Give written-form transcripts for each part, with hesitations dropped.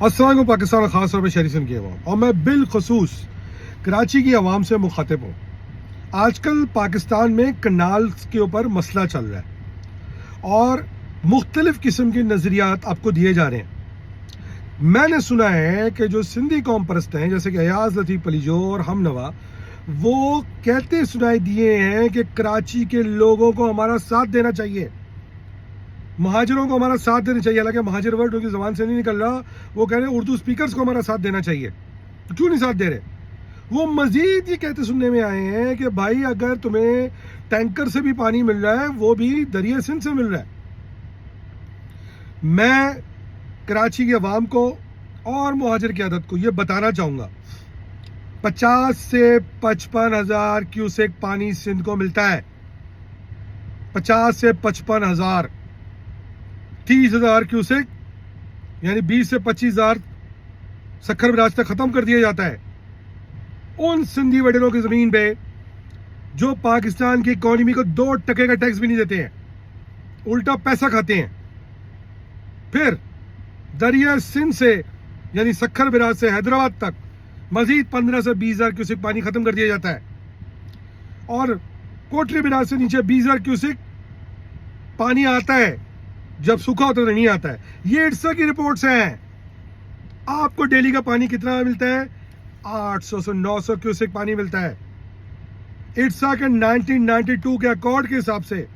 अस्सलाम वालेकुम पाकिस्तान और ख़ास तौर पर शहरी सिंध की अवाम, और मैं बिलखसूस कराची की अवाम से मुखातिब हूँ। आजकल पाकिस्तान में कनाल्स के ऊपर मसला चल रहा है और मुख्तलिफ किस्म के नज़रियात आपको दिए जा रहे हैं। मैंने सुना है कि जो सिंधी कौम परस्त हैं जैसे कि अयाज लतीफ़ पलीजो और हमनवा, वो कहते सुनाई दिए हैं कि कराची के लोगों को हमारा साथ देना चाहिए, महाजिरों को हमारा साथ देना चाहिए। हालांकि महाजिर वर्ड उनकी ज़बान से नहीं निकल रहा, वो कह रहे हैं उर्दू स्पीकर्स को हमारा साथ देना चाहिए। तो क्यों नहीं साथ दे रहे? वो मजीद ये कहते सुनने में आए हैं कि भाई अगर तुम्हें टैंकर से भी पानी मिल रहा है वो भी दरिया सिंध से मिल रहा है। मैं कराची की अवाम को और मुहाजिर की आदत को ये बताना चाहूँगा, 50 से 55 हज़ार क्यूसेक पानी सिंध को मिलता है। 50 से 55 हज़ार, 30 हज़ार क्यूसेक यानी 20 से 25 हज़ार सक्खर बराज तक ख़त्म कर दिया जाता है उन सिंधी वडेरों की ज़मीन पे जो पाकिस्तान की इकॉनमी को 2 टके का टैक्स भी नहीं देते हैं, उल्टा पैसा खाते हैं। फिर दरिया सिंध से यानी सक्खर बराज से हैदराबाद तक मजीद 15 से 20 हज़ार क्यूसेक पानी ख़त्म कर दिया जाता है और कोटरी बराज से नीचे 20 हज़ार क्यूसेक पानी आता है, जब सूखा होता तो नहीं आता है। ये इट्सा की रिपोर्ट्स हैं। आपको डेली का पानी कितना मिलता है? 800 से 900 क्यूसेक पानी मिलता है। इट्सा के 1992 के अकॉर्ड के हिसाब से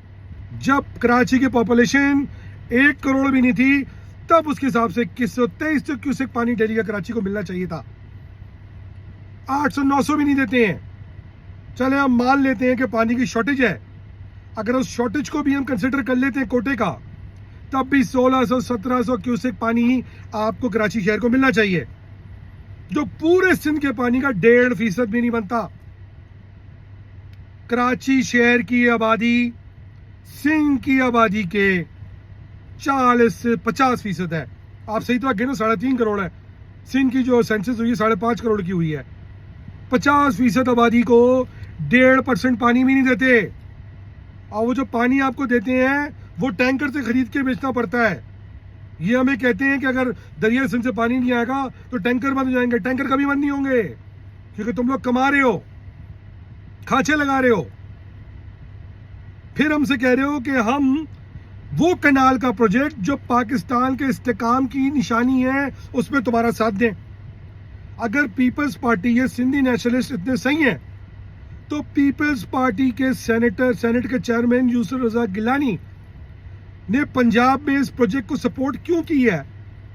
जब कराची की पॉपुलेशन 1 करोड़ भी नहीं थी, तब उसके हिसाब से 2123 क्यूसेक पानी डेली का कराची को मिलना चाहिए था। 800-900 भी नहीं देते हैं। चले हम मान लेते हैं कि पानी की शॉर्टेज है, अगर उस शॉर्टेज को भी हम कंसिडर कर लेते हैं कोटे का, तब भी 1600-1700 क्यूसेक पानी आपको कराची शहर को मिलना चाहिए, जो पूरे सिंध के पानी का 1.5% भी नहीं बनता। कराची शहर की आबादी सिंध की आबादी के 40 से 50% है। आप सही तरह गिनो, 3.5 करोड़ है। सिंध की जो सेंसस हुई है 5.5 करोड़ की हुई है। 50% आबादी को 1.5% पानी भी नहीं देते, और वो जो पानी आपको देते हैं वो टैंकर से खरीद के बेचना पड़ता है। ये हमें कहते हैं कि अगर दरिया सिंध से पानी नहीं आएगा तो टैंकर बंद हो जाएंगे। टैंकर कभी बंद नहीं होंगे, क्योंकि तुम लोग कमा रहे हो, खांचे लगा रहे हो। फिर हमसे कह रहे हो कि हम वो कनाल का प्रोजेक्ट जो पाकिस्तान के इस्तेकाम की निशानी है उसमें तुम्हारा साथ दें। अगर पीपल्स पार्टी, ये सिंधी नेशनलिस्ट इतने सही हैं, तो पीपल्स पार्टी के सेनेट के चेयरमैन यूसुफ रजा गिलानी ने पंजाब में इस प्रोजेक्ट को सपोर्ट क्यों की है?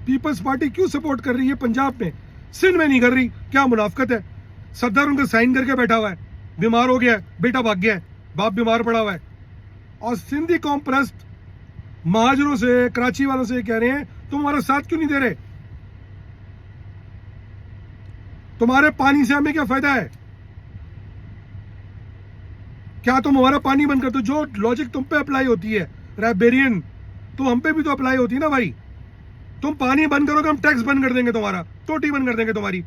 पीपल्स पार्टी क्यों सपोर्ट कर रही है पंजाब में, सिंध में नहीं कर रही? क्या मुनाफकत है? सदर उनका साइन करके बैठा हुआ है, बीमार हो गया है, बेटा भाग गया है, बाप बीमार पड़ा हुआ है, और सिंधी कौम परस्त महाजरों से, कराची वालों से कह रहे हैं तुम हमारा साथ क्यों नहीं दे रहे? तुम्हारे पानी से हमें क्या फायदा है? क्या तुम हमारा पानी बंद कर दो? जो लॉजिक तुम पे अप्लाई होती है रैबेरियन, तो हम पे भी तो अप्लाई होती है ना भाई। तुम पानी बंद करोगे, हम टैक्स बंद कर देंगे, तुम्हारा टोटी बंद कर देंगे, तुम्हारी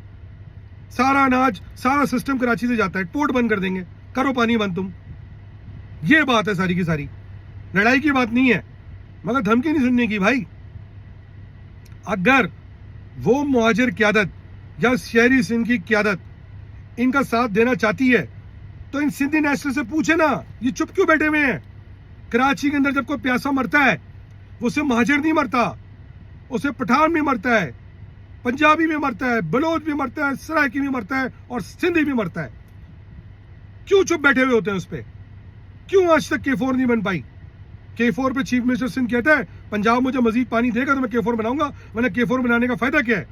सारा अनाज, सारा सिस्टम कराची से जाता है, पोर्ट बंद कर देंगे। करो पानी बंद तुम। ये बात है सारी की सारी, लड़ाई की बात नहीं है, मगर धमकी नहीं सुनने की भाई। अगर वो मुहाजिर क़यादत या शहरी सिंध की क़यादत इनका साथ देना चाहती है तो इन सिंधी नेशनल से पूछे ना, ये चुप क्यों बैठे हुए हैं? कराची के अंदर जब कोई प्यासा मरता है, वो उसे महाजिर नहीं मरता, उसे पठान भी मरता है, पंजाबी भी मरता है, बलोच भी मरता है, सराइकी भी मरता है, और सिंधी भी मरता है। क्यों चुप बैठे हुए होते हैं उस पर? क्यों आज तक K4 नहीं बन पाई? K4 पे चीफ मिनिस्टर सिंध कहता है पंजाब मुझे मजीद पानी देगा तो मैं K4 बनाऊंगा, वरना K4 बनाने का फायदा क्या है?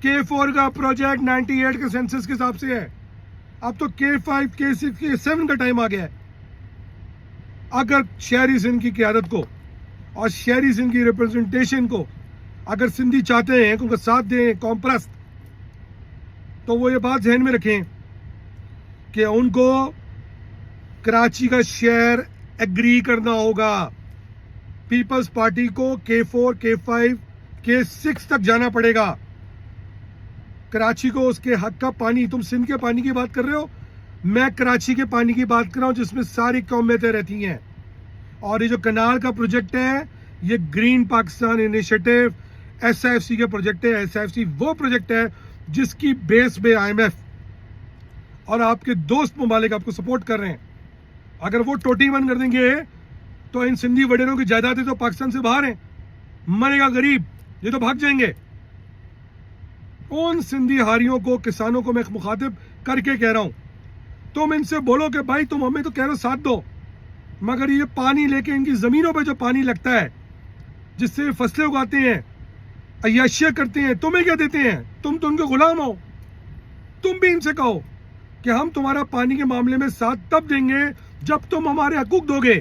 K4 का प्रोजेक्ट 98 के सेंसस के हिसाब से है, अब तो K5, K6, K7 का टाइम आ गया है। अगर शहरी सिंध की क़यादत को और शहरी सिंध की रिप्रेजेंटेशन को अगर सिंधी चाहते हैं कि उनका साथ दें कौम परस्त, तो वो ये बात जहन में रखें कि उनको कराची का शहर एग्री करना होगा। पीपल्स पार्टी को K4, K5, K6 तक जाना पड़ेगा। कराची को उसके हक का पानी, तुम सिंध के पानी की बात कर रहे हो, मैं कराची के पानी की बात कर रहा हूं जिसमें सारी कौमें रहती हैं। और ये जो कनाल का प्रोजेक्ट है, ये ग्रीन पाकिस्तान इनिशिएटिव SIFC के प्रोजेक्ट है। SIFC वो प्रोजेक्ट है जिसकी बेस पे IMF और आपके दोस्त ममालिक आपको सपोर्ट कर रहे हैं। अगर वो टोटी बंद कर देंगे तो इन सिंधी वडेरों की जायदादें तो पाकिस्तान से बाहर हैं, मरेगा गरीब, ये तो भाग जाएंगे। उन सिंधी हारियों को, किसानों को मैं मुखातिब करके कह रहा हूं, तुम इनसे बोलो कि भाई तुम हमें तो कह रहे हो साथ दो, मगर ये पानी लेके इनकी जमीनों पे जो पानी लगता है जिससे फसलें उगाते हैं, अय्याशियां करते हैं, तुम्हें क्या देते हैं? तुम तो उनके गुलाम हो। तुम भी इनसे कहो कि हम तुम्हारा पानी के मामले में साथ तब देंगे जब तुम हमारे हकूक दोगे।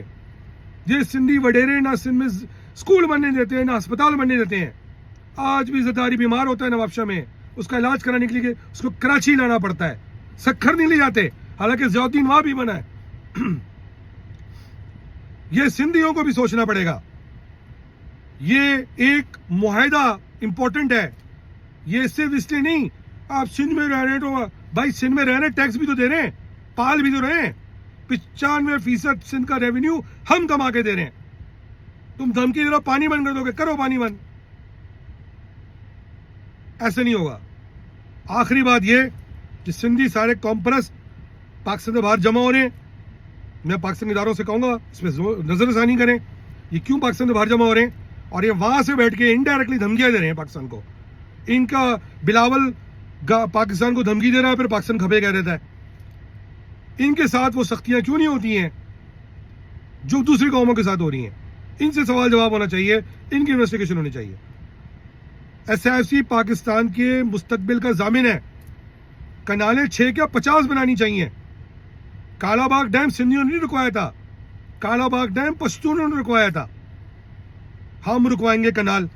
ये सिंधी वडेरे ना सिंध में स्कूल बनने देते हैं, ना अस्पताल बनने देते हैं। आज भी ज़रदारी बीमार होता है नवाबशाह में, उसका इलाज कराने के लिए उसको कराची लाना पड़ता है, सक्खर नहीं ले जाते, हालांकि ज़ियाउद्दीन वहां भी बना है। ये सिंधियों को भी सोचना पड़ेगा। ये एक मुआहदा इंपॉर्टेंट है। ये सिर्फ इसलिए नहीं आप सिंध में रह रहे तो भाई सिंध में रह रहे, टैक्स भी तो दे रहे हैं, पाल भी तो रहे हैं। 95% सिंध का रेवेन्यू हम कमा के दे रहे हैं। तुम धमकी दे रहे हो पानी बंद कर दोगे, करो पानी बंद। ऐसे नहीं होगा। आखिरी बात ये कि सिंधी सारे कॉम्प्रेस पाकिस्तान से बाहर जमा हो रहे हैं। मैं पाकिस्तानी इदारों से कहूंगा इसमें नजरसानी करें, ये क्यों पाकिस्तान से बाहर जमा हो रहे हैं, और ये वहां से बैठ के इनडायरेक्टली धमकियां दे रहे हैं पाकिस्तान को। इनका बिलावल पाकिस्तान को धमकी दे रहा है, फिर पाकिस्तान खफे कह देता है। इनके साथ वो सख्तियां क्यों नहीं होती हैं जो दूसरी कौमों के साथ हो रही हैं? इनसे सवाल जवाब होना चाहिए, इनकी इन्वेस्टिगेशन होनी चाहिए। SIFC पाकिस्तान के मुस्तकबिल का जामिन है। कनालें 6 क्या 50 बनानी चाहिए। कालाबाग डैम सिंधियों ने नहीं रुकवाया था, कालाबाग डैम पश्तूनों ने रुकवाया था। हम रुकवाएंगे कनाल।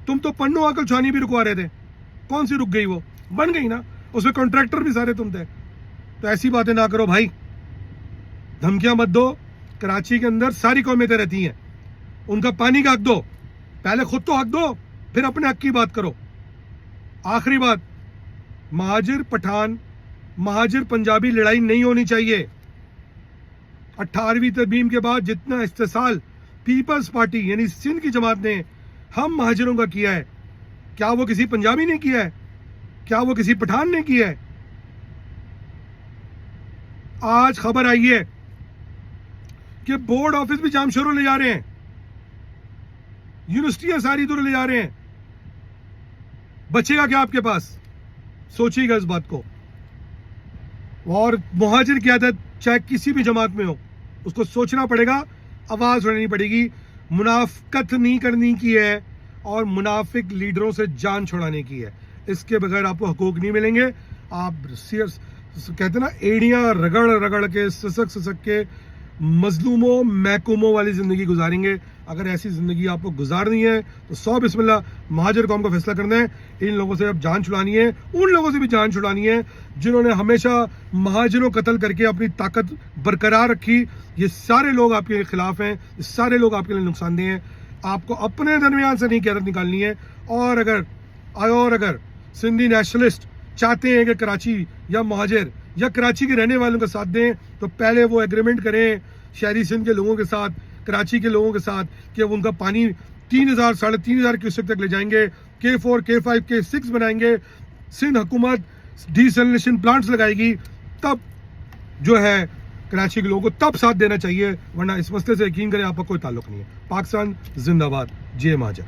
तुम तो पन्नू आकल छानी भी रुकवा रहे थे, कौन सी रुक गई? वो बन गई ना, उसमें कॉन्ट्रैक्टर भी सारे तुम थे। तो ऐसी बातें ना करो भाई, धमकियां मत दो। कराची के अंदर सारी कौमें रहती हैं, उनका पानी का हक दो, पहले खुद तो हक दो, फिर अपने हक की बात करो। आखिरी बात, महाजिर पठान, महाजिर पंजाबी लड़ाई नहीं होनी चाहिए। 18वीं तरमीम के बाद जितना इस्तेसाल पीपल्स पार्टी यानी सिंध की जमात ने हम महाजिरों का किया है, क्या वो किसी पंजाबी ने किया है? क्या वो किसी पठान ने किया है? आज खबर आई है कि बोर्ड ऑफिस भी जामशोरों ले जा रहे हैं, यूनिवर्सिटियां सारी दूर ले जा रहे हैं। बचेगा क्या आपके पास? सोचिएगा इस बात को। और मुहाजिर की आदत चाहे किसी भी जमात में हो, उसको सोचना पड़ेगा, आवाज उठानी पड़ेगी। मुनाफकत नहीं करनी की है और मुनाफिक लीडरों से जान छुड़ाने की है। इसके बगैर आपको हकूक नहीं मिलेंगे। आप कहते ना एड़ियां रगड़ रगड़ के, सिसक के मजलूमों महकूमों वाली जिंदगी गुजारेंगे। अगर ऐसी जिंदगी आपको गुजारनी है तो 100 बिस्मिल्लाह, महाजिर कौम का फैसला करना है। इन लोगों से अब जान छुड़ानी है, उन लोगों से भी जान छुड़ानी है जिन्होंने हमेशा महाजिरों कत्ल करके अपनी ताकत बरकरार रखी। ये सारे लोग आपके खिलाफ हैं, ये सारे लोग आपके लिए नुकसानदेह हैं। आपको अपने दरमियान से नहीं क़यादत निकालनी है। और अगर सिंधी नेशनलिस्ट चाहते हैं कि कराची या महाजिर या कराची के रहने वालों का साथ दें, तो पहले वो एग्रीमेंट करें शहरी सिंध के लोगों के साथ, कराची के लोगों के साथ, कि वो उनका पानी 3000 साढ़े 3000 क्यूसेक तक ले जाएंगे। K4 K5 K6 बनाएंगे। सिंध हुकूमत डिसैलिनेशन प्लांट्स लगाएगी, तब जो है कराची के लोगों को तब साथ देना चाहिए, वरना इस मसले से यकीन करें आपका कोई ताल्लुक नहीं है। पाकिस्तान जिंदाबाद, जय महाजिर।